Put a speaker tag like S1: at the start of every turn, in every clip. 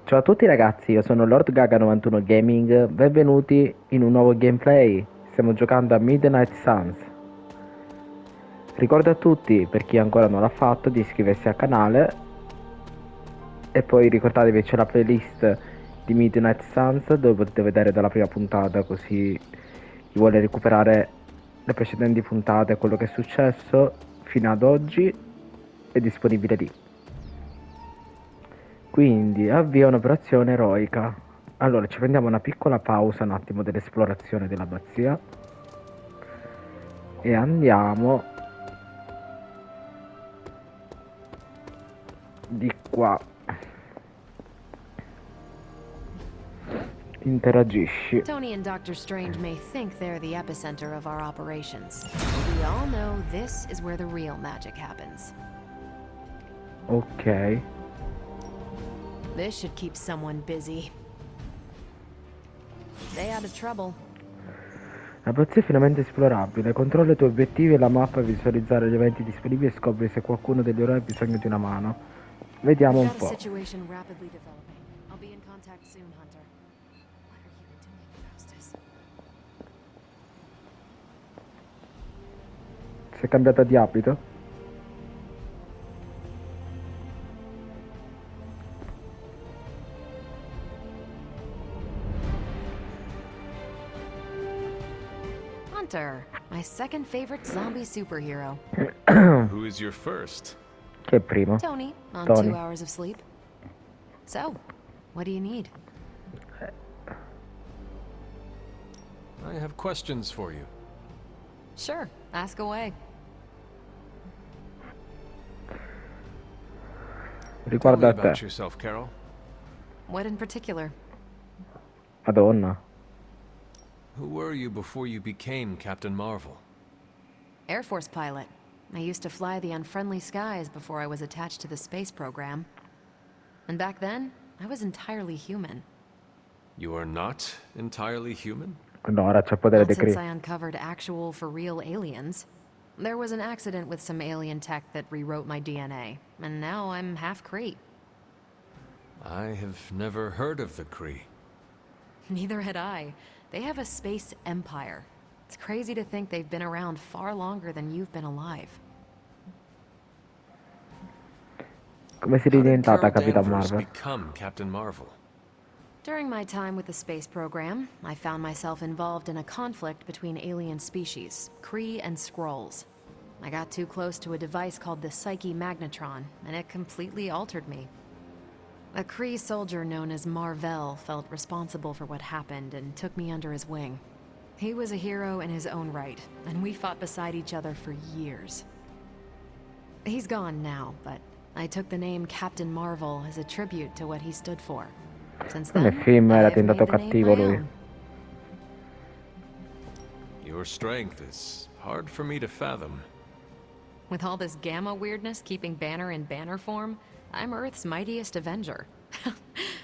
S1: Ciao a tutti ragazzi, io sono Lord Gaga91 Gaming, benvenuti in un nuovo gameplay. Stiamo giocando a Midnight Suns. Ricordo a tutti, per chi ancora non l'ha fatto, di iscriversi al canale e poi ricordatevi c'è la playlist di Midnight Suns dove potete vedere dalla prima puntata, così chi vuole recuperare le precedenti puntate e quello che è successo fino ad oggi è disponibile lì. Quindi avvia un'operazione eroica. Allora, ci prendiamo una piccola pausa un attimo dell'esplorazione dell'abbazia e andiamo di qua. Interagisci.
S2: Tony and Dr. Strange may think they're the epicenter of our operations. We all know this is where the real magic happens.
S1: Ok.
S2: This should keep someone busy. Stay out of trouble.
S1: L'abbazia è finalmente esplorabile. Controlla i tuoi obiettivi e la mappa, visualizzare gli eventi disponibili e scopri se qualcuno degli eroi ha bisogno di una mano. Vediamo un po'.
S2: Situation rapidly developing. I'll be in contact soon, Hunter. What are you doing, Faustus?
S1: Si è cambiata di abito?
S2: Hunter, my second favorite zombie superhero.
S3: Who is your first?
S1: Che è primo?
S2: Tony, on
S1: Tony.
S2: 2 hours of sleep. So, what do you need?
S3: I have questions for you.
S2: Sure, ask away.
S3: Tell me
S1: Riguarda
S3: about
S1: te.
S3: yourself, Carol.
S2: What in particular?
S1: Madonna.
S3: Who were you before you became Captain Marvel?
S2: Air Force pilot. I used to fly the unfriendly skies before I was attached to the space program. And back then, I was entirely human.
S3: You are not entirely human?
S1: No, ora c'è il potere
S2: Not
S1: dei
S2: since
S1: Kree.
S2: I uncovered actual, for real aliens. There was an accident with some alien tech that rewrote my DNA, and now I'm half Kree.
S3: I have never heard of the Kree.
S2: Neither had I. They have a space empire. It's crazy to think they've been around far longer than you've been alive.
S1: Come sei
S3: How did
S1: diventata
S3: Carol
S1: Capitan
S3: Danvers
S1: Marvel?
S3: become Captain Marvel?
S2: During my time with the space program, I found myself involved in a conflict between alien species, Kree and Skrulls. I got too close to a device called the Psyche Magnetron, and it completely altered me. A Kree soldier known as Marvel felt responsible for what happened and took me under his wing. He was a hero in his own right, and we fought beside each other for years. He's gone now, but I took the name Captain Marvel as a tribute to what he stood for. Since
S1: Nel
S2: then,
S1: film era
S2: I've made
S1: diventato
S2: the name
S1: cattivo
S2: my
S1: lui.
S2: own.
S3: Your strength is hard for me to fathom.
S2: With all this gamma weirdness keeping Banner in banner form, I'm Earth's mightiest Avenger.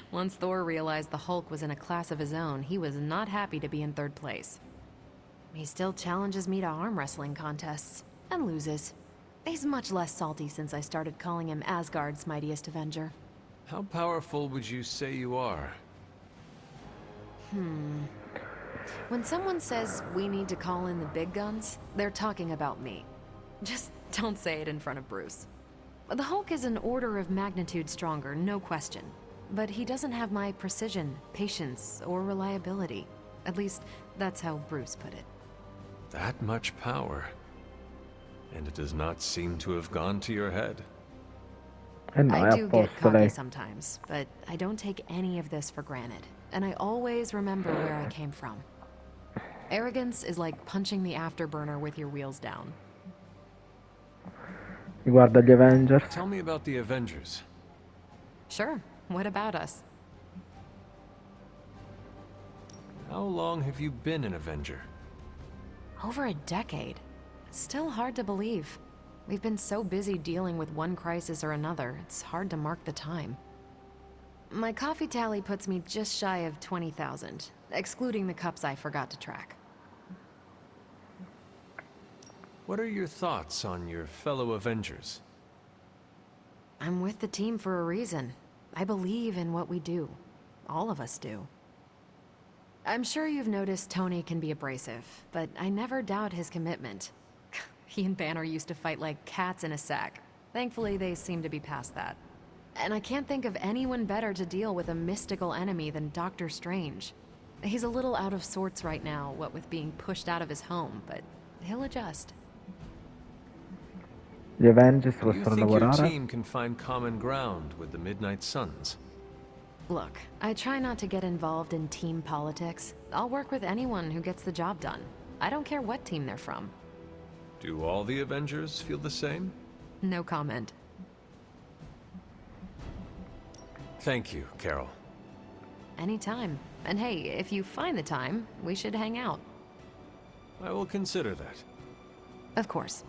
S2: Once Thor realized the Hulk was in a class of his own, he was not happy to be in third place. He still challenges me to arm wrestling contests, and loses. He's much less salty since I started calling him Asgard's mightiest Avenger.
S3: How powerful would you say you are?
S2: When someone says we need to call in the big guns, they're talking about me. Just don't say it in front of Bruce. The Hulk is an order of magnitude stronger, no question. But he doesn't have my precision, patience, or reliability. At least, that's how Bruce put it.
S3: That much power. And it does not seem to have gone to your head.
S1: E no, è
S2: I
S1: a
S2: do get
S1: posto
S2: cocky
S1: lei.
S2: sometimes, but I don't take any of this for granted. And I always remember where I came from. Arrogance is like punching the afterburner with your wheels down.
S1: Riguarda gli Avengers.
S3: Tell me about the Avengers.
S2: Sure, what about us?
S3: How long have you been an Avenger?
S2: Over a decade. Still hard to believe. We've been so busy dealing with one crisis or another, it's hard to mark the time. My coffee tally puts me just shy of 20,000, excluding the cups I forgot to track.
S3: What are your thoughts on your fellow Avengers?
S2: I'm with the team for a reason. I believe in what we do. All of us do. I'm sure you've noticed Tony can be abrasive, but I never doubt his commitment. He and Banner used to fight like cats in a sack. Thankfully, they seem to be past that. And I can't think of anyone better to deal with a mystical enemy than Doctor Strange. He's a little out of sorts right now, what with being pushed out of his home, but he'll adjust.
S1: Gli Avengers
S3: Do you
S1: possono
S3: think your
S1: lavorare?
S3: team can find common ground with the Midnight Suns?
S2: Look, I try not to get involved in team politics. I'll work with anyone who gets the job done. I don't care what team they're from.
S3: Do all the Avengers feel the same?
S2: No comment.
S3: Thank you, Carol.
S2: Anytime. And hey, if you find the time, we should hang out.
S3: I will consider that.
S2: Of course.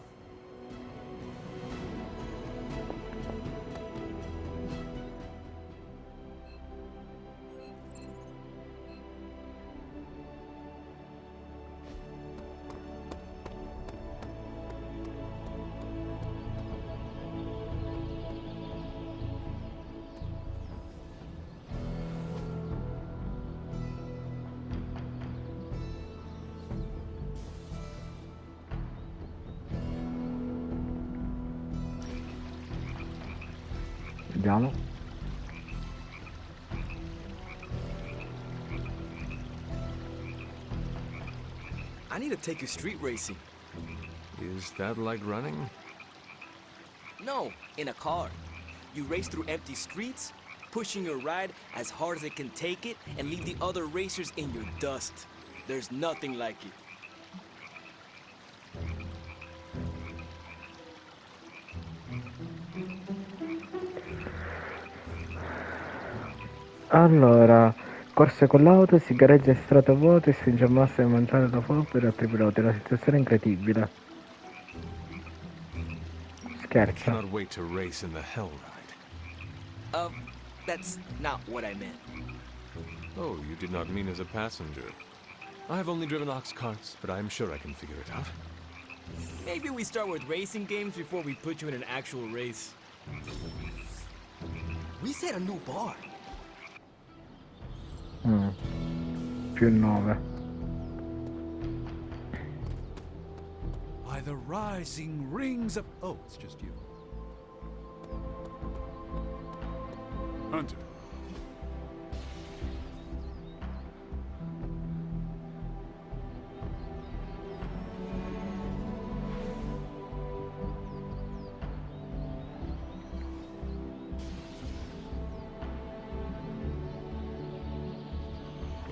S1: Vediamo.
S4: I need to take you street racing.
S3: Is that like running?
S4: No, in a car. You race through empty streets, pushing your ride as hard as it can take it, and leave the other racers in your dust. There's nothing like it.
S1: Allora, corse con l'auto, si gareggia in strada vuoto e spinge a massa di mangiare da fuoco per altri piloti. Una situazione incredibile.
S3: I
S1: Scherza.
S3: cannot wait to race in the Hell Ride.
S4: That's not what I meant.
S3: Oh, you did not mean as a passenger. I have only driven ox carts, but I am sure I can figure it out.
S4: Maybe we start with racing games before we put you in an actual race. We set a new bar.
S1: Più 9.
S5: By the rising rings of... Oh, it's just you. Hunter.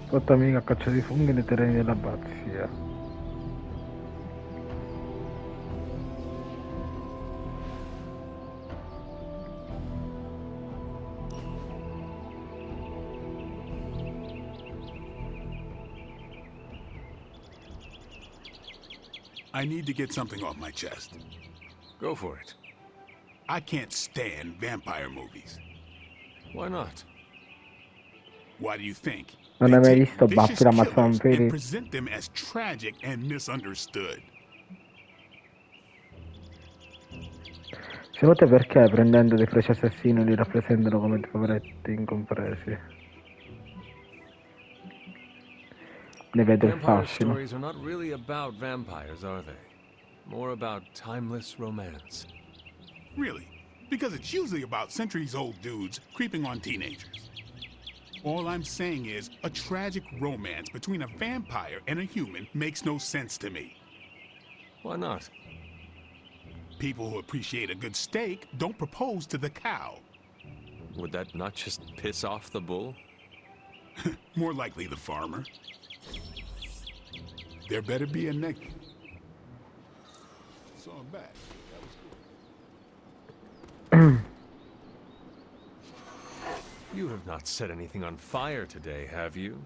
S1: Sotto amico a caccia di funghi nei terreni dell'abbazia.
S5: I need to get something off my chest.
S3: Go for it.
S5: I can't stand vampire movies.
S3: Why not?
S5: Why do you think?
S1: Non
S5: They
S1: hai mai
S5: take
S1: visto
S5: vicious
S1: Buffy la mazza
S5: killers
S1: vampiri?
S5: and present them as tragic and misunderstood.
S1: Secondo te perché prendendo dei felici assassini li rappresentano come dei poveretti incompresi? Ne vedo il
S3: Vampire
S1: fascino.
S3: stories are not really about vampires, are they? More about timeless romance.
S5: Really? Because it's usually about centuries-old dudes creeping on teenagers. All I'm saying is, a tragic romance between a vampire and a human makes no sense to me.
S3: Why not?
S5: People who appreciate a good steak don't propose to the cow.
S3: Would that not just piss off the bull?
S5: More likely the farmer. There better be a neck. Saw him back. That was good.
S3: You have not set anything on fire today, have you?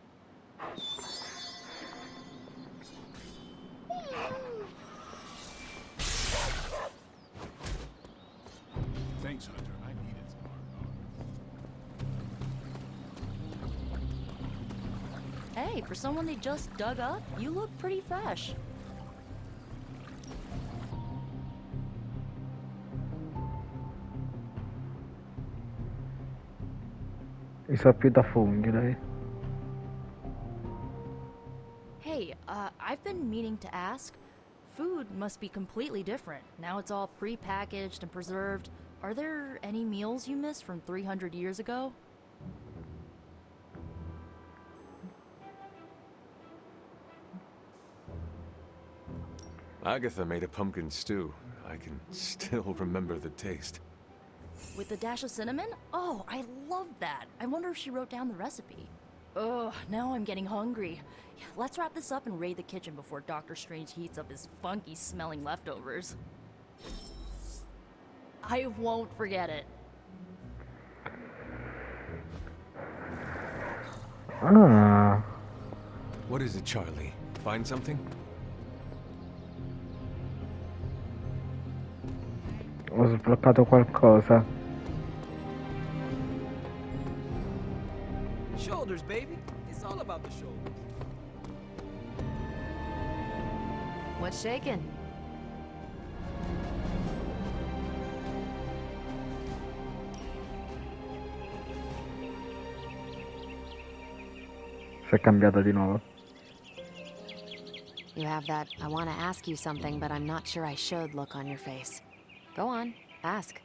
S5: Thanks, Hunter. I needed some hard power.
S6: Hey, for someone they just dug up, you look pretty fresh.
S1: Mi sa più da funghi lei.
S6: Hey, I've been meaning to ask. Food must be completely different. Now it's all pre-packaged and preserved. Are there any meals you miss from 300 years ago?
S3: Agatha made a pumpkin stew. I can still remember the taste.
S6: With a dash of cinnamon? Oh, I love that. I wonder if she wrote down the recipe. Ugh, now I'm getting hungry. Let's wrap this up and raid the kitchen before Doctor Strange heats up his funky smelling leftovers. I won't forget it.
S1: Ah,
S3: What is it, Charlie? Find something?
S1: ho sbloccato qualcosa.
S4: Shoulders, baby. It's all about the shoulders.
S2: What's shaking?
S1: Si è cambiata di nuovo.
S2: You have that I want to ask you something, but I'm not sure I should look on your face. Go on, ask.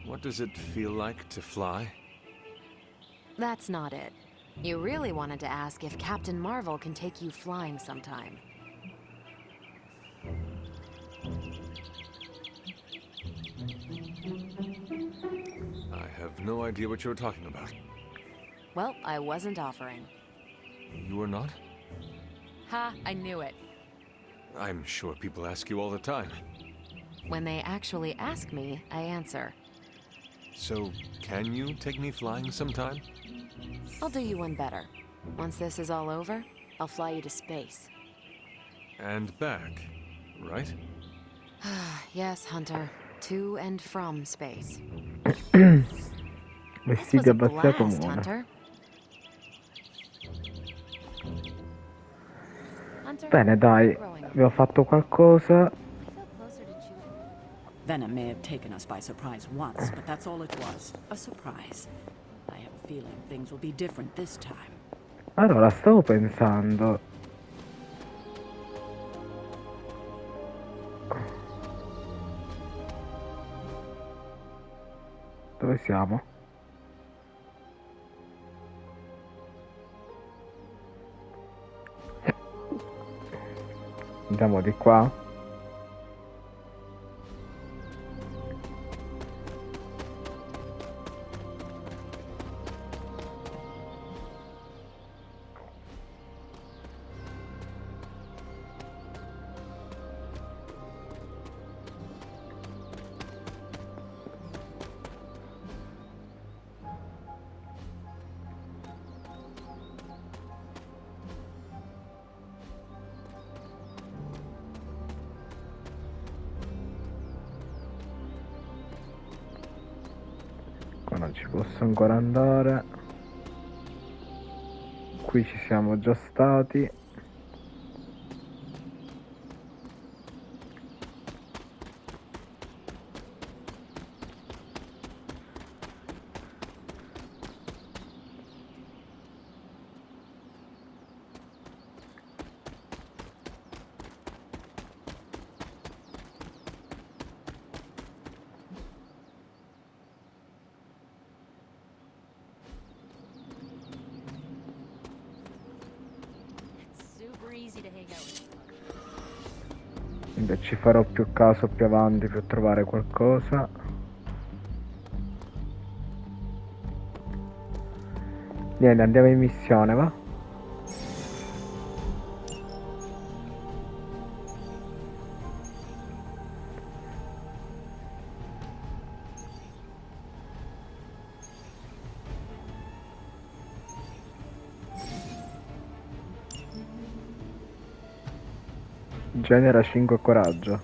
S3: What does it feel like to fly?
S2: That's not it. You really wanted to ask if Captain Marvel can take you flying sometime.
S3: I have no idea what you're talking about.
S2: Well, I wasn't offering.
S3: You are not?
S2: Ha, I knew it.
S3: I'm sure people ask you all the time.
S2: When they actually ask me, I answer.
S3: So, can you take me flying sometime?
S2: I'll do you one better. Once this is all over, I'll fly you to space.
S3: And back, right?
S2: Yes, Hunter. To and from space. This was
S1: Vestiti
S2: a
S1: a bacia
S2: blast,
S1: comune.
S2: Hunter. Hunter,
S1: Bene, dai,
S2: growing up.
S1: abbiamo fatto qualcosa.
S2: I feel closer to Chewie.
S7: Venom may have taken us by surprise once, but that's all it was. A surprise. I have a feeling things will be different this time.
S1: Allora, stavo pensando. Dove siamo? Andiamo di qua. Qua non ci posso ancora andare. Qui ci siamo già stati.
S6: It's super easy to hang out with.
S1: Quindi ci farò più caso più avanti per trovare qualcosa. Niente, andiamo in missione, va? Genera 5 coraggio.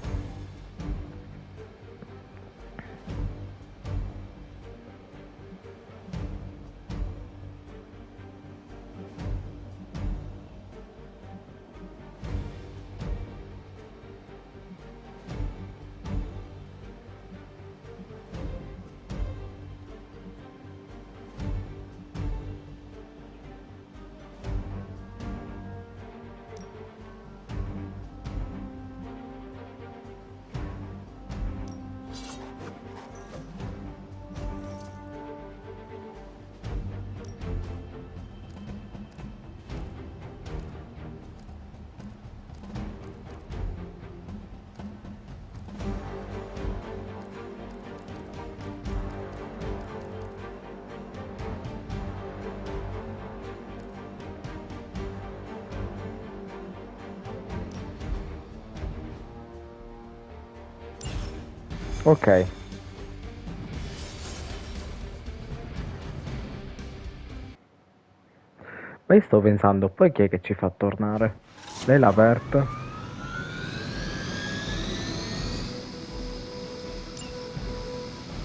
S1: Ok. Ma io sto pensando, poi chi è che ci fa tornare? Lei l'ha aperta?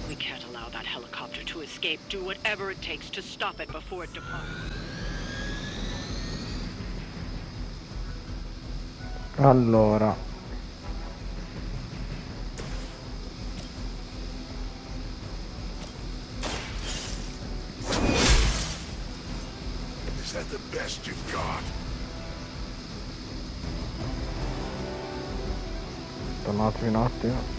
S7: We can't allow that helicopter to escape. Do whatever it takes to stop it before it departs.
S1: Allora,
S5: Is that the best you've got?
S1: tornatemi un attimo.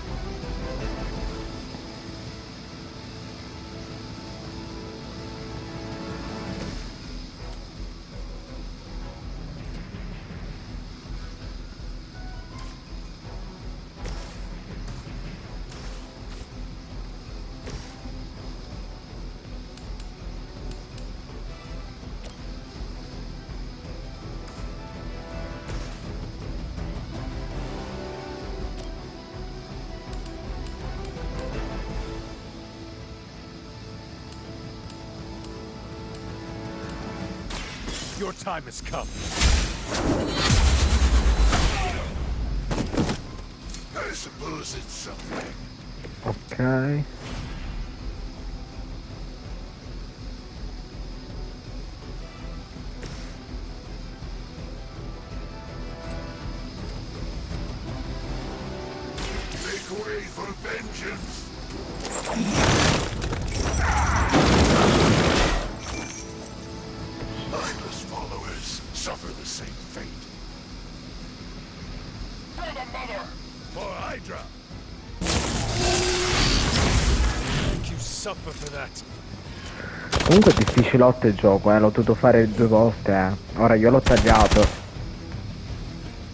S3: Your time has come.
S5: I suppose it's something.
S1: Ok.
S5: Make way for vengeance. Mindless followers suffer the same fate. For Hydra.
S3: Make you suffer for that.
S1: Comunque è difficilotto il gioco, l'ho dovuto fare 2 volte, Ora io l'ho tagliato.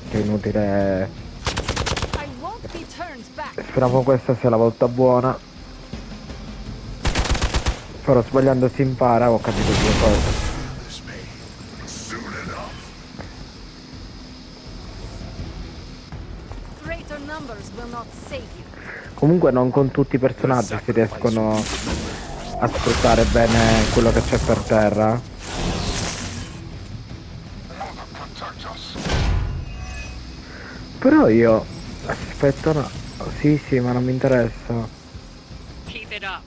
S1: Che è inutile.
S2: I won't be turned back.
S1: Speravo questa sia la volta buona. Però sbagliando si impara, ho capito 2 cose.
S5: This may soon enough.
S2: Greater numbers will not save you.
S1: Comunque non con tutti i personaggi si riescono a sfruttare bene quello che c'è per terra. Però io... Aspetta, no. Sì, sì, ma non mi interessa.
S7: Keep it up.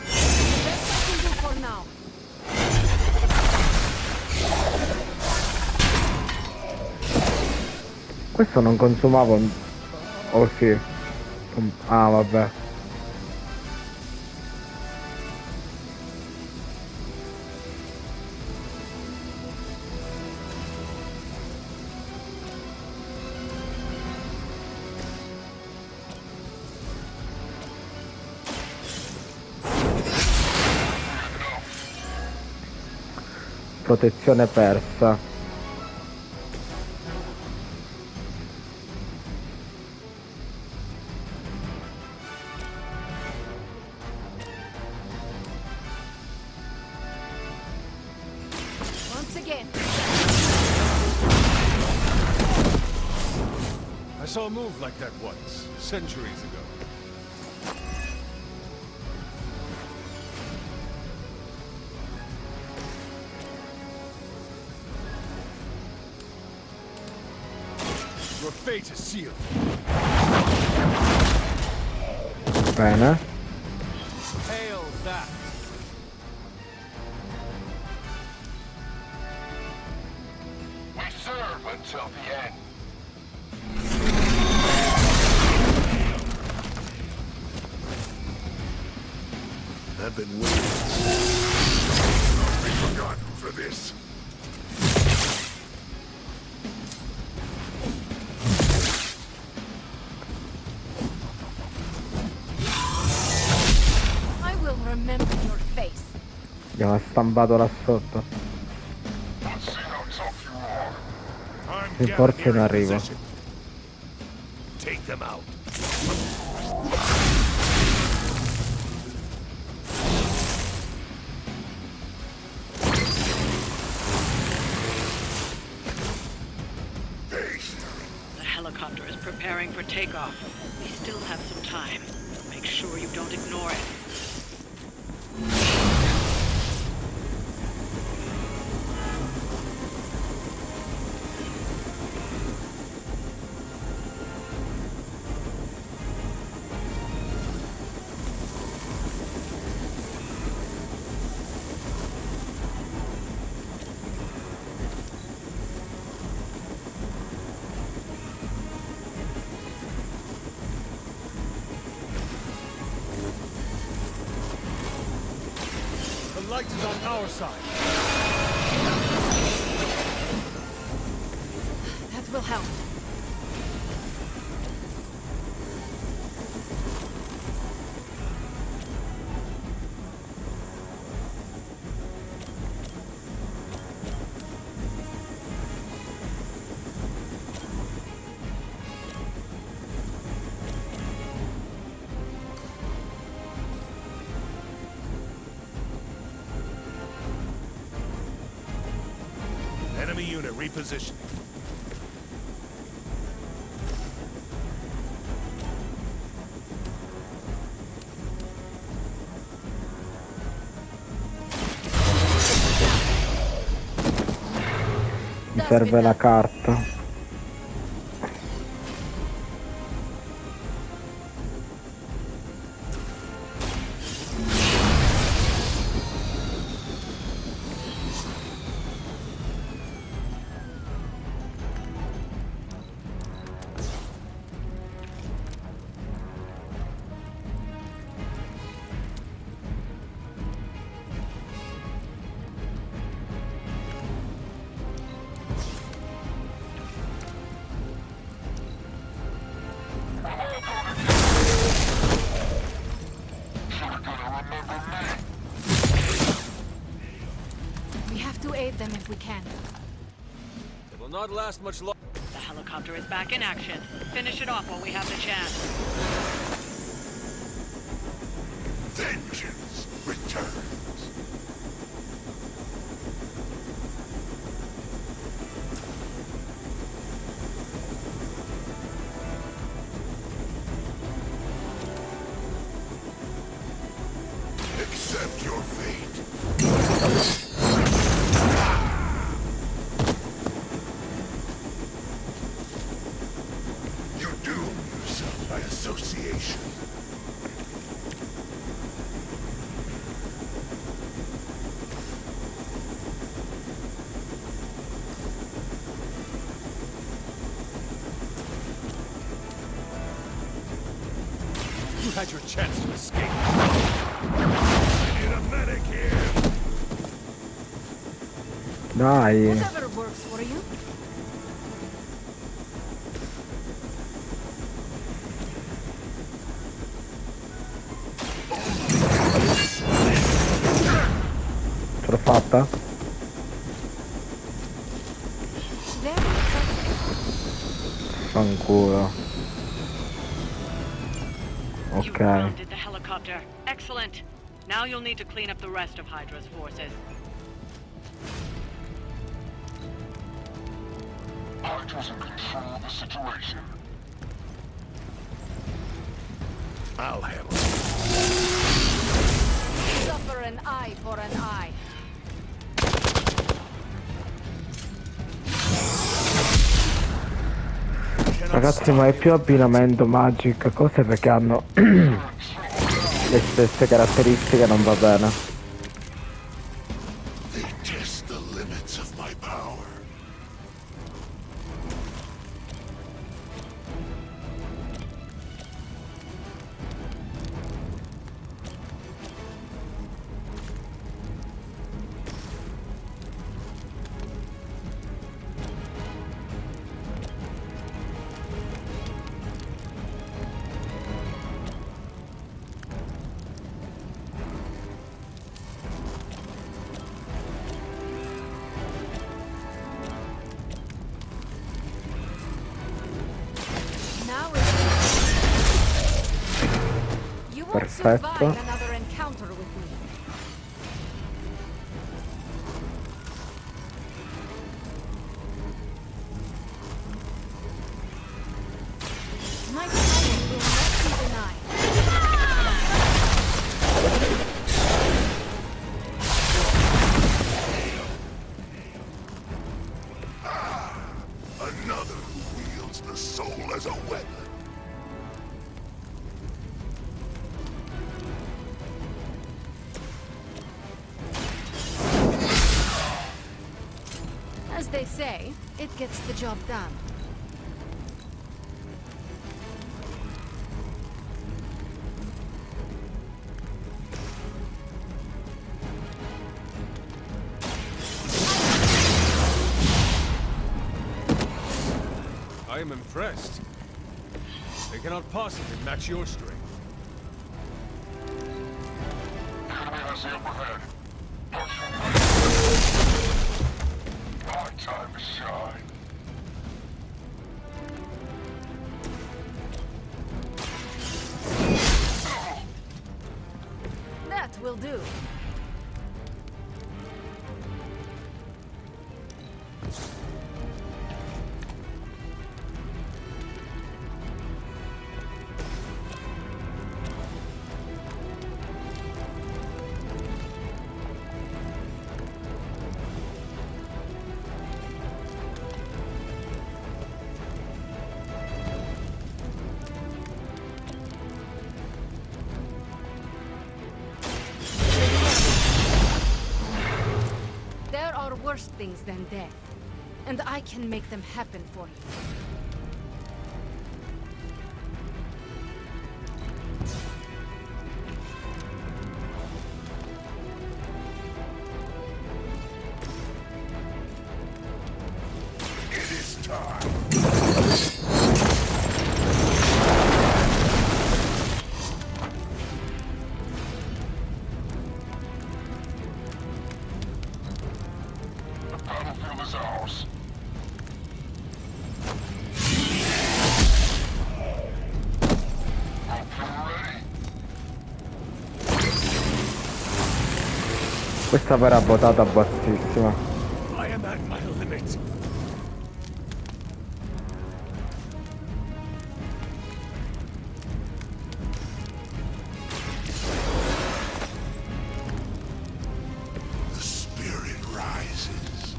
S2: Best I can do for now.
S1: Questo non consumava un... Oh sì. Ah, vabbè. Protezione persa.
S2: Once again.
S3: I saw a move like that once, centuries ago. Your fate is sealed.
S1: Bene.
S3: Hail that.
S5: We serve until the end.
S3: I've been waiting.
S5: Be forgotten for this.
S2: I will remember your face.
S1: Abbiamo stampato là sotto.
S5: Let's see how tough you are.
S3: I'm
S1: Sì, forse
S3: gathering
S1: non arrivo.
S3: position. Take them out.
S7: preparing for takeoff. We still have some time. Make sure you don't ignore it.
S8: The light is on our side.
S2: That will help.
S8: Enemy unit repositioning.
S1: Mi serve la carta.
S2: We have to aid them if we can.
S3: It will not last much longer.
S7: The helicopter is back in action. Finish it off while we have the chance.
S8: Vengeance returns. Accept your fate. You doom yourself by association. You had your chance to escape. I need a medic here.
S1: Dai.
S2: Whatever works for you.
S1: Ce l'ho fatta?
S2: Very effective.
S1: Fanculo.
S7: You
S1: Ok.
S7: grounded the helicopter. Excellent. Now you'll need to clean up the rest of Hydra's forces.
S8: Hydra's in control of the situation. I'll handle it.
S2: Suffer an eye for an eye.
S1: Ragazzi, ma è più abbinamento Magic cose perché hanno le stesse caratteristiche, non va bene.
S8: They test the limits of my power.
S2: Now it's you won't
S1: Perfetto.
S2: survive another encounter with me. say, it gets the job done.
S3: I am impressed. They cannot possibly match your strength.
S8: Enemy has the upper hand. My time to shine.
S2: That will do. There are worse things than death, and I can make them happen for you.
S8: It is time. The battlefield is ours. Hope you're ready.
S1: Questa però ha votato bassissima.
S8: I am at my limit. The spirit rises.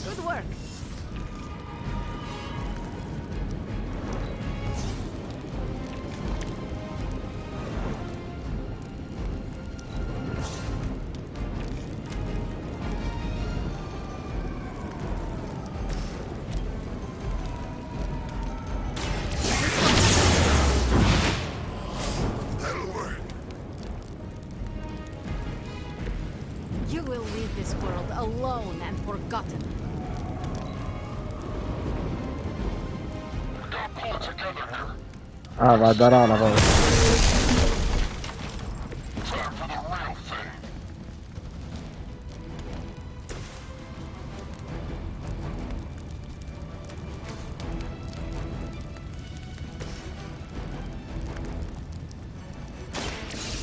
S2: Good work.
S8: That'll work.
S2: You will leave this world alone and forgotten.
S8: We gotta pull it together here.
S1: Ah, va da là la cosa.
S8: Time for the real thing.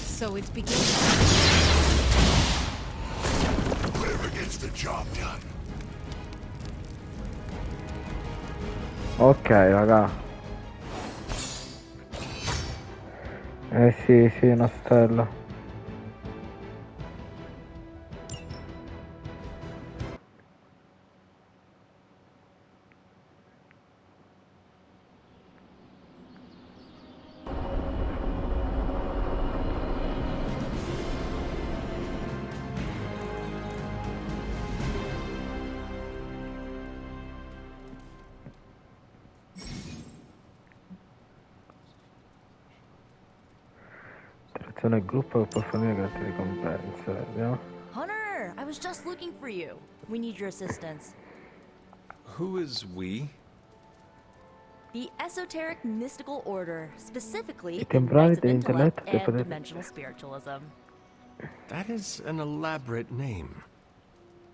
S2: So it begins.
S8: Whatever gets the job done.
S1: Ok, raga. Sì, sì, una stella. Interazione al gruppo che può fornire gratis ricompense. Vediamo.
S6: Hunter, I was just looking for you. We need your assistance.
S3: Who is we?
S6: The Esoteric Mystical Order, specifically
S1: I
S6: the
S1: templari
S6: Knights of Intellect
S1: dell'intelletto che
S6: and
S1: potete...
S6: Dimensional Spiritualism.
S3: That is an elaborate name.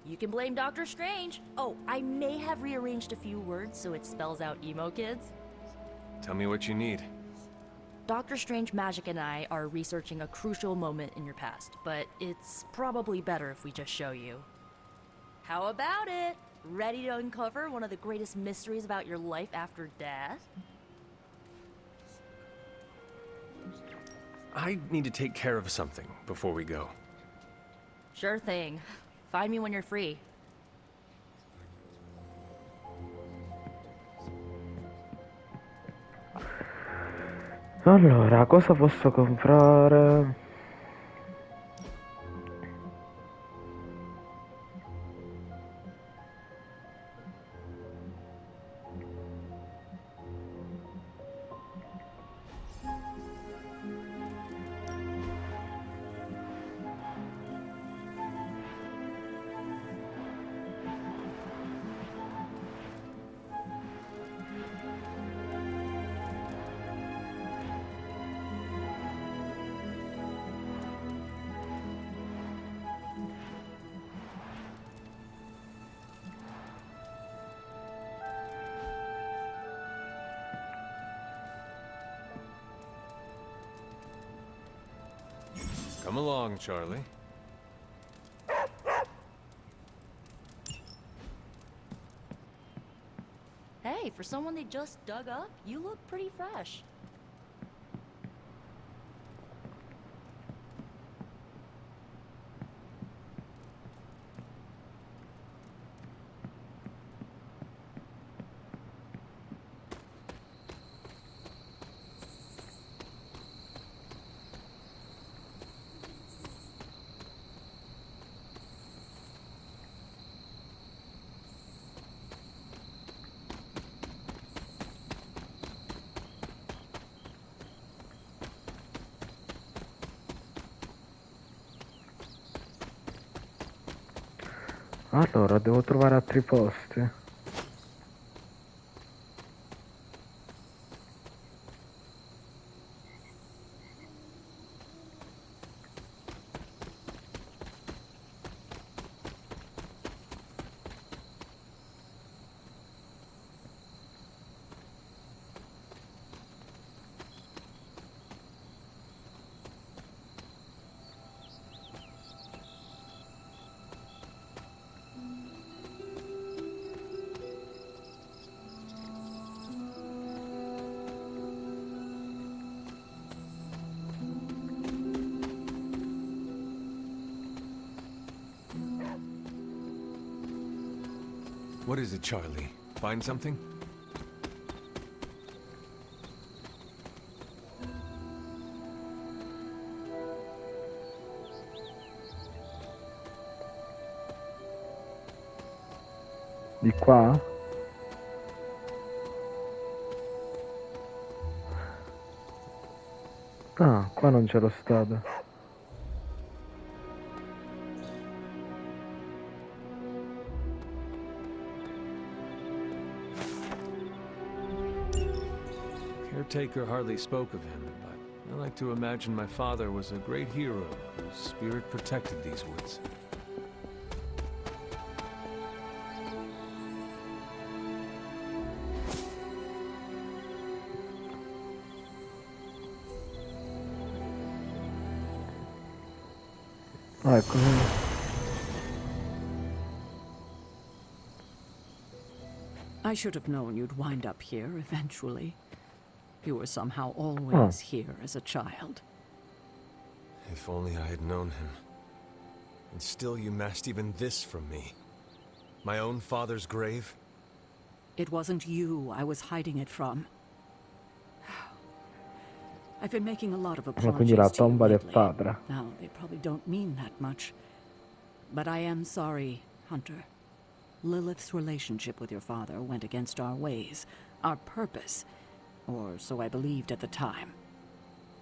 S6: You can blame Doctor Strange. Oh, I may have rearranged a few words so it spells out emo kids.
S3: Tell me what you need.
S6: Doctor Strange Magic and I are researching a crucial moment in your past, but it's probably better if we just show you. How about it? Ready to uncover one of the greatest mysteries about your life after death?
S3: I need to take care of something before we go.
S6: Sure thing. Find me when you're free.
S1: Allora, cosa posso comprare?
S3: Come along, Charlie.
S6: Hey, for someone they just dug up, you look pretty fresh.
S1: Allora, devo trovare altri posti.
S3: What is it, Charlie? Find something?
S1: Di qua? Ah, qua non c'ero stato.
S3: Caretaker hardly spoke of him, but I like to imagine my father was a great hero whose spirit protected these woods.
S1: Ah, ecco.
S7: I should have known you'd wind up here eventually. You were somehow always here as a child.
S3: If only I had known him. And still you masked even this from me. My own father's grave?
S7: It wasn't you I was hiding it from. I've been making a lot of
S1: Quindi la
S7: apologies to you
S1: tomba del
S7: lately.
S1: padre.
S7: Now, they probably don't mean that much. But I am sorry, Hunter. Lilith's relationship with your father went against our ways, our purpose, or so I believed at the time.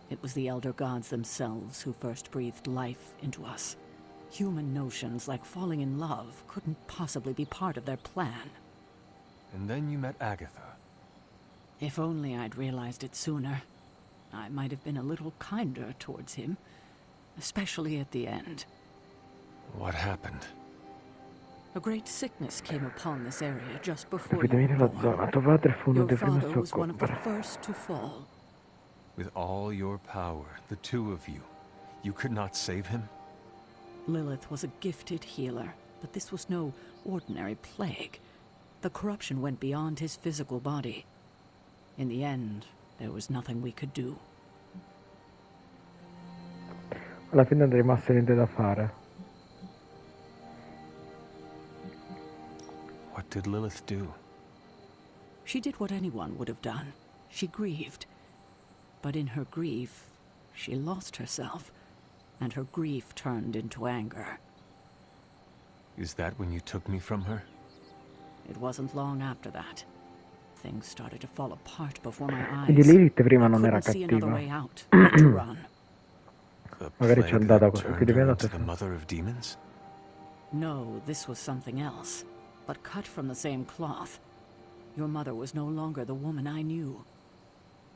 S7: It was the Elder Gods themselves who first breathed life into us. Human notions like falling in love couldn't possibly be part of their plan.
S3: And then you met Agatha.
S7: If only I'd realized it sooner. I might have been a little kinder towards him, especially at the end.
S3: What happened?
S7: A great sickness came upon this area just before you
S1: Epidemia
S7: were
S1: nella
S7: born.
S1: zona. Tuo padre fu uno
S7: Your
S1: dei primi a
S7: father was one of the
S1: soccombere.
S7: first to fall.
S3: With all your power, the two of you, you could not save him?
S7: Lilith was a gifted healer, but this was no ordinary plague. The corruption went beyond his physical body. In the end, there was nothing we could do.
S1: Alla fine non è rimasto niente da fare.
S3: did Lilith do?
S7: She did what anyone would have done. She grieved. But in her grief, she lost herself, and her grief turned into anger.
S3: Is that when you took me from her?
S7: It wasn't long after that. Things started to fall apart before my eyes.
S1: Quindi Lilith prima
S7: I
S1: non era
S7: couldn't see another
S1: cattiva.
S7: way out but to run.
S3: The
S1: Magari ci è
S3: plague
S1: andata
S3: that
S1: così,
S3: turned
S1: ti
S3: her
S1: vedo
S3: into
S1: te.
S3: the mother of demons?
S7: No, this was something else, but cut from the same cloth. Your mother was no longer the woman I knew.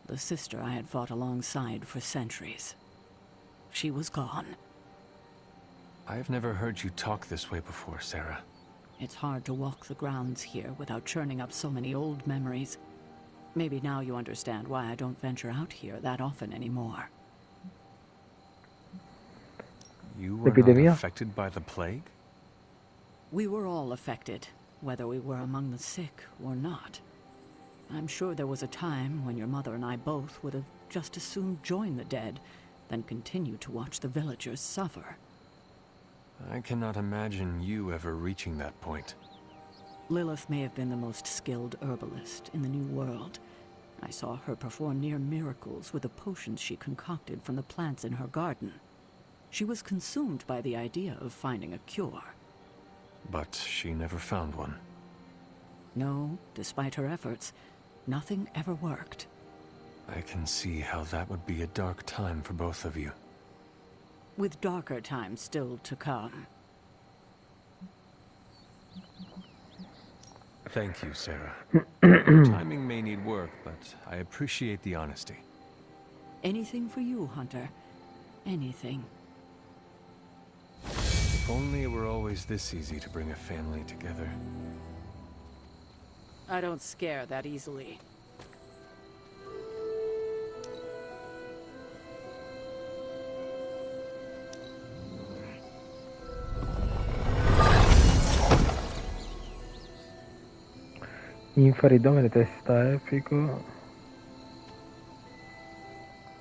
S7: The sister I had fought alongside for centuries. She was gone.
S3: I've never heard you talk this way before, Sarah.
S7: It's hard to walk the grounds here without churning up so many old memories. Maybe now you understand why I don't venture out here that often anymore.
S3: You were not
S1: L'epidemia?
S3: affected by the plague?
S7: We were all affected, whether we were among the sick or not. I'm sure there was a time when your mother and I both would have just as soon joined the dead than continue to watch the villagers suffer.
S3: I cannot imagine you ever reaching that point.
S7: Lilith may have been the most skilled herbalist in the New World. I saw her perform near miracles with the potions she concocted from the plants in her garden. She was consumed by the idea of finding a cure.
S3: But she never found one.
S7: No, despite her efforts, nothing ever worked.
S3: I can see how that would be a dark time for both of you.
S7: With darker times still to come.
S3: Thank you, Sarah. Your timing may need work, but I appreciate the honesty.
S7: Anything for you, Hunter. Anything.
S3: If only it were always this easy to bring a family together.
S7: I don't scare that easily.
S1: Infaridome testa epico.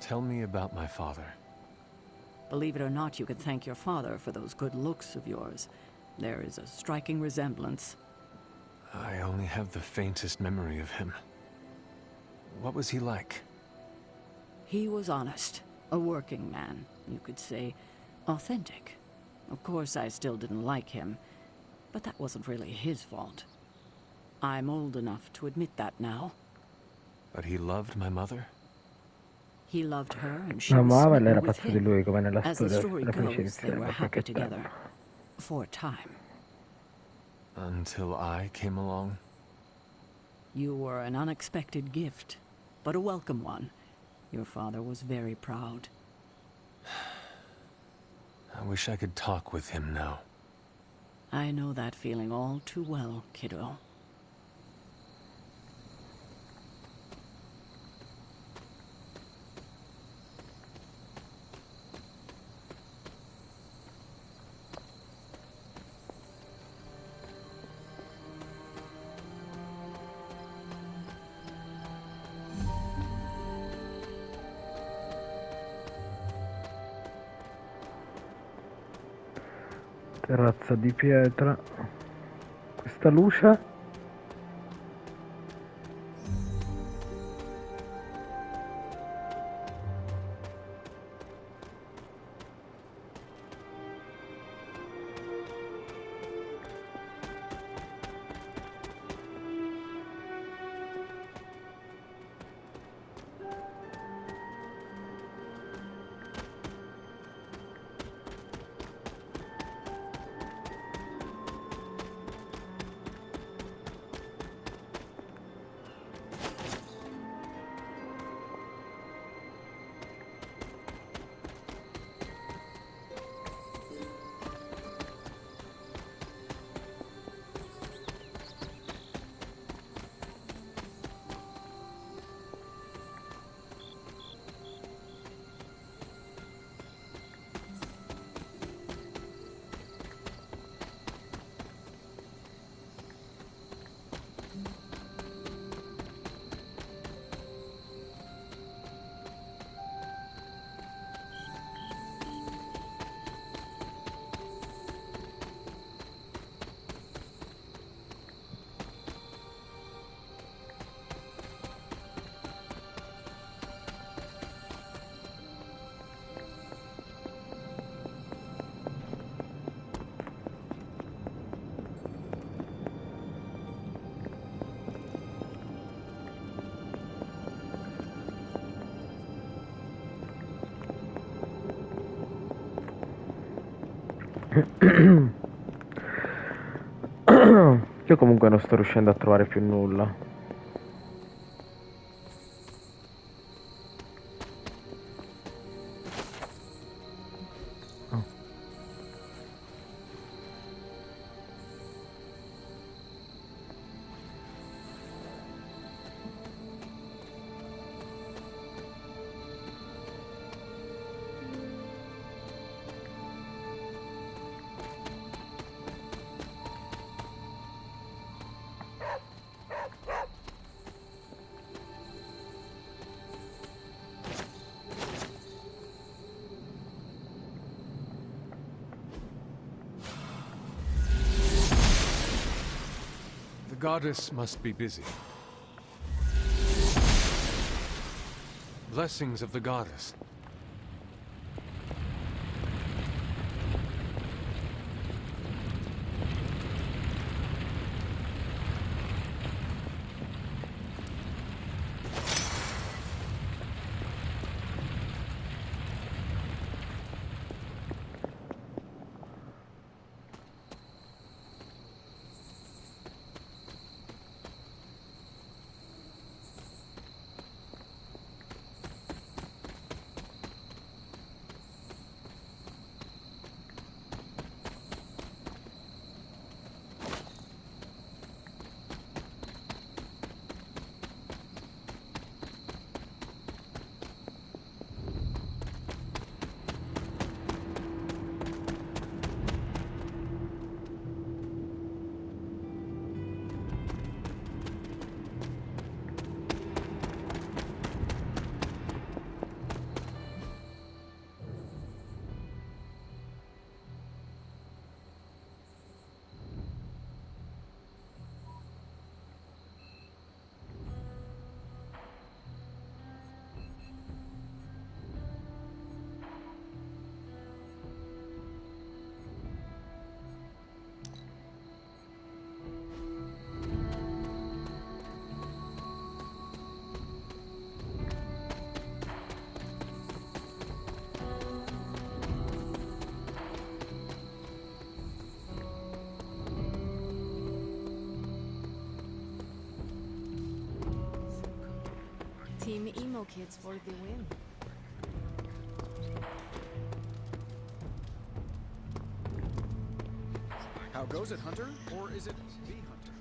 S3: Tell me about my father.
S7: Believe it or not, you can thank your father for those good looks of yours. There is a striking resemblance.
S3: I only have the faintest memory of him. What was he like?
S7: He was honest, a working man, you could say, authentic. Of course, I still didn't like him, but that wasn't really his fault. I'm old enough to admit that now.
S3: But he loved my mother?
S7: He loved her, and she
S1: La
S7: was
S1: amava e lei
S7: smitten
S1: era
S7: with
S1: pazza di
S7: him.
S1: lui, come nella
S7: As the
S1: storia
S7: story
S1: della Felice
S7: goes, they
S1: iniziale,
S7: were
S1: ma
S7: happy
S1: che
S7: together.
S1: bello.
S7: For a time.
S3: Until I came along?
S7: You were an unexpected gift, but a welcome one. Your father was very proud.
S3: I wish I could talk with him now.
S7: I know that feeling all too well, kiddo.
S1: Terrazza di pietra. Questa luce. Io comunque non sto riuscendo a trovare più nulla.
S3: The goddess must be busy. Blessings of the goddess.
S2: Team Emo Kids for the win.
S9: How goes it, Hunter? Or is it the Hunter?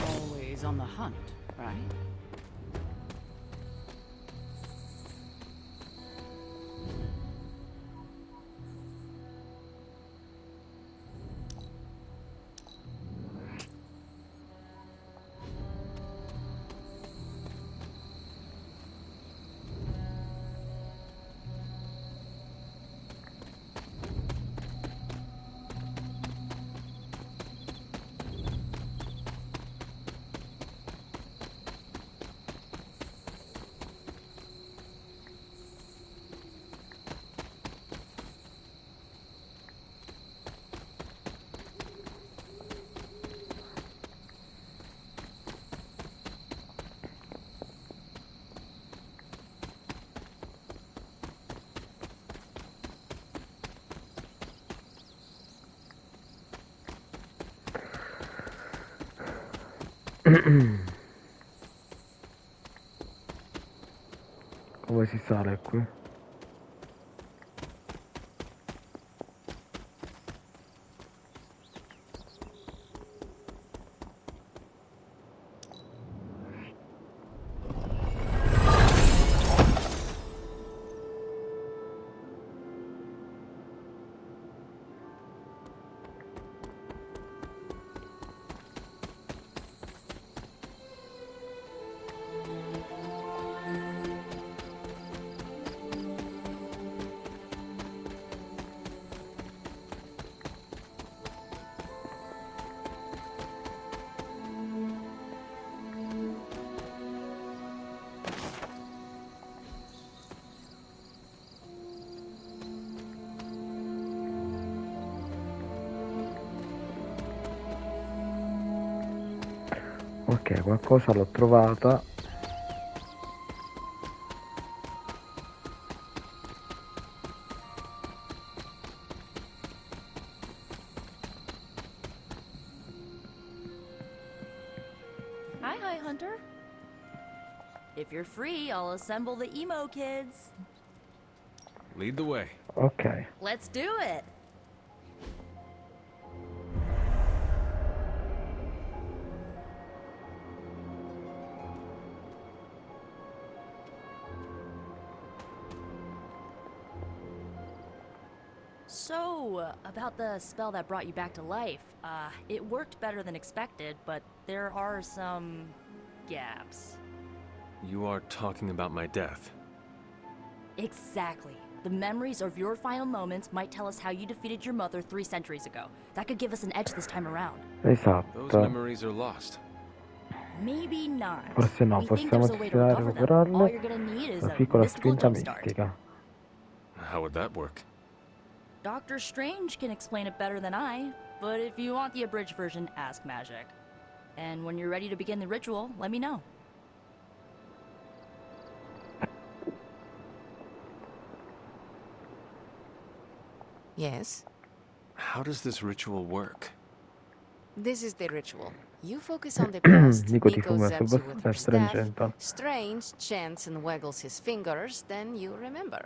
S7: Always on the hunt, right?
S1: Come si sale qui? Ok, qualcosa l'ho trovata.
S6: Hi, Hunter. If you're free, I'll assemble the emo kids.
S3: Lead the way.
S1: Ok.
S6: Let's do it! So, about the spell that brought you back to life. It worked better than expected, but there are some gaps.
S3: You are talking about my death.
S6: Exactly. The memories of your final moments might tell us how you defeated your mother 3 centuries ago. That could give us an edge this time around.
S3: Those
S1: Esatto.
S3: memories are lost.
S6: Maybe not.
S1: Forse no,
S6: We think
S1: possiamo
S6: there's a way to
S1: desiderare
S6: recover them. All
S1: recuperarle.
S6: you're gonna need is
S1: Una
S6: a
S1: piccola
S6: mystical
S1: spinta
S6: jumpstart.
S1: mistica.
S3: How would that work?
S6: Doctor Strange can explain it better than I, but if you want the abridged version, ask Magic. And when you're ready to begin the ritual, let me know.
S2: Yes?
S3: How does this ritual work?
S2: This is the ritual. You focus on the past,
S1: Nico ti
S2: Nico
S1: fuma
S2: zaps
S1: sul
S2: you with her
S1: destra
S2: staff,
S1: ingento.
S2: Strange chants and waggles his fingers, then you remember.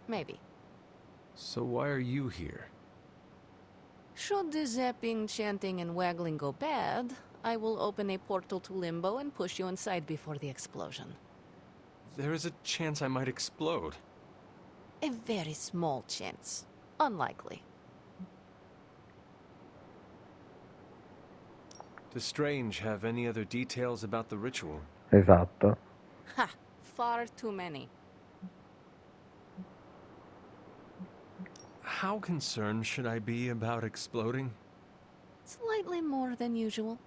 S2: Maybe.
S3: So why are you here?
S2: Should the zapping, chanting, and waggling go bad, I will open a portal to Limbo and push you inside before the explosion.
S3: There is a chance I might explode.
S2: A very small chance. Unlikely.
S3: Does Strange have any other details about the ritual?
S1: Esatto.
S2: Ha! Far too many.
S3: How concerned should I be about exploding?
S2: Slightly more than usual.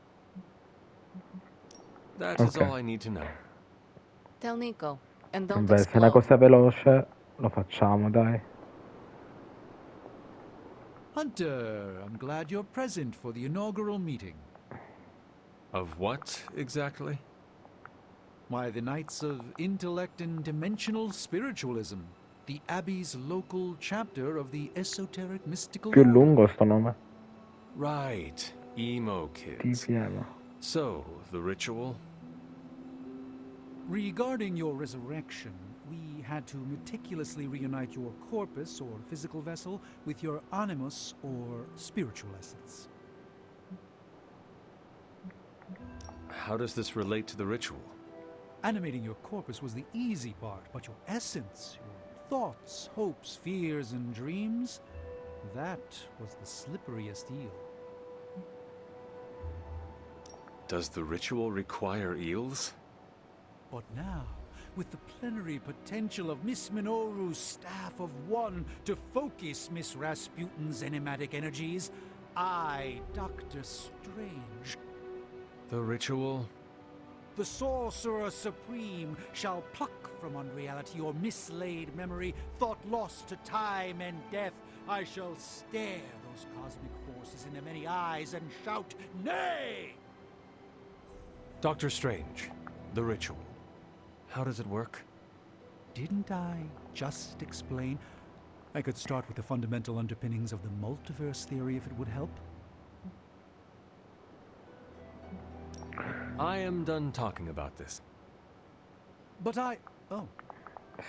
S3: That is
S1: Okay.
S3: all I need to know.
S2: Tell Nico. And don't
S1: Beh, se è una
S2: explode.
S1: cosa veloce, lo facciamo, dai.
S9: Hunter, I'm glad you're present for the inaugural meeting.
S3: Of what, exactly?
S9: Why, the Knights of Intellect and Dimensional Spiritualism, the Abbey's local chapter of the esoteric mystical
S1: Più
S9: order.
S1: lungo sto nome.
S3: Right. Emo kids.
S1: TPM.
S3: So, the ritual?
S9: Regarding your resurrection, we had to meticulously reunite your corpus, or physical vessel, with your animus, or spiritual essence.
S3: How does this relate to the ritual?
S9: Animating your corpus was the easy part, but your essence, your thoughts, hopes, fears, and dreams, that was the slipperiest eel.
S3: Does the ritual require eels?
S9: But now, with the plenary potential of Miss Minoru's Staff of One to focus Miss Rasputin's enigmatic energies, I, Dr. Strange,
S3: The ritual?
S9: the Sorcerer Supreme, shall pluck from unreality or mislaid memory, thought lost to time and death. I shall stare those cosmic forces in their many eyes and shout, "Nay!"
S3: Dr. Strange, the ritual. How does it work?
S9: Didn't I just explain? I could start with the fundamental underpinnings of the multiverse theory if it would help.
S3: I am done talking about this.
S9: But oh,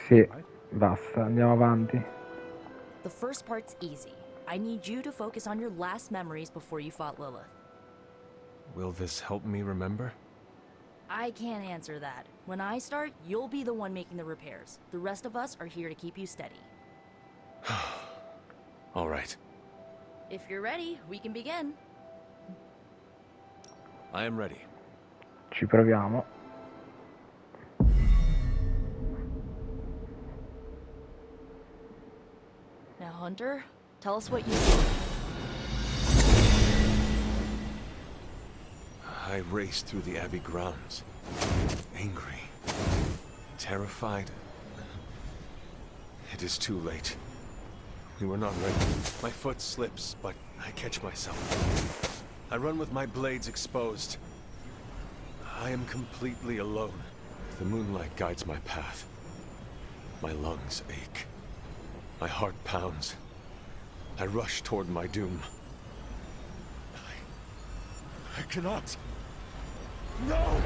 S1: Sì,
S9: right.
S1: basta, andiamo avanti.
S6: The first part's easy. I need you to focus on your last memories before you fought Lilith.
S3: Will this help me remember?
S6: I can't answer that. When I start, you'll be the one making the repairs. The rest of us are here to keep you steady.
S3: All right.
S6: If you're ready, we can begin.
S3: I am ready.
S1: Ci proviamo.
S6: Now, Hunter, tell us what you see.
S3: I raced through the Abbey grounds, angry, Terrified. It is too late. We were not ready. My foot slips, but I catch myself. I run with my blades exposed. I am completely alone. The moonlight guides my path. My lungs ache. My heart pounds. I rush toward my doom. I cannot. No!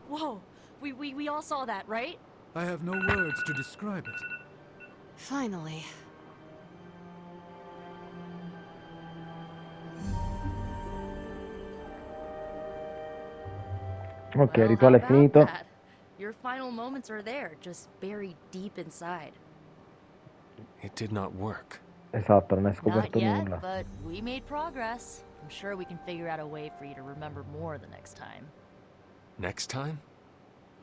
S6: Whoa, we all saw that, right?
S9: I have no words to describe it.
S2: Finally.
S1: Ok,
S6: Well, how
S1: rituale
S6: about
S1: finito.
S6: that? Your final moments are there, just buried deep inside.
S3: It did not work.
S1: Esatto, non hai
S6: Not
S1: scoperto
S6: yet,
S1: nulla.
S6: but we made progress. I'm sure we can figure out a way for you to remember more the next time.
S3: Next time?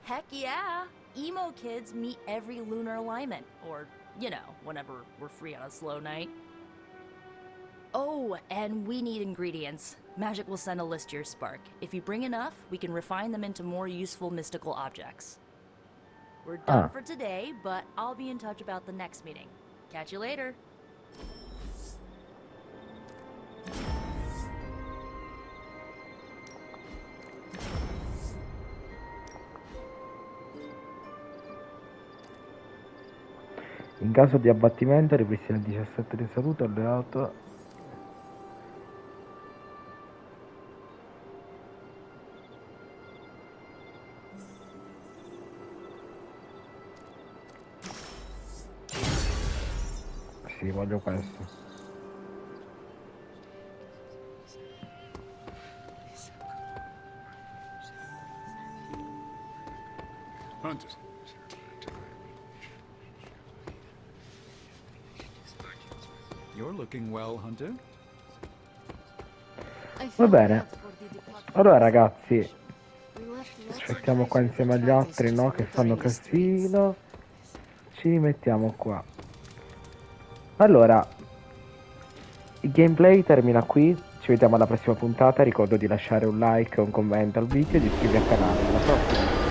S6: Heck yeah! Emo kids meet every lunar alignment, or, you know, whenever we're free on a slow night. Oh, and we need ingredients. Magic will send a list to your spark. If you bring enough, we can refine them into more useful mystical objects. We're done for today, but I'll be in touch about the next meeting. Catch you later.
S1: In caso di abbattimento ripristina il 17 di salute alleato. Sì, voglio questo.
S5: Hunter.
S9: You're looking well, Hunter.
S1: Va bene. Allora ragazzi, aspettiamo qua insieme agli altri, no? Che fanno casino. Ci mettiamo qua. Allora, il gameplay termina qui. Ci vediamo alla prossima puntata. Ricordo di lasciare un like e un commento al video e di iscrivervi al canale. Alla prossima.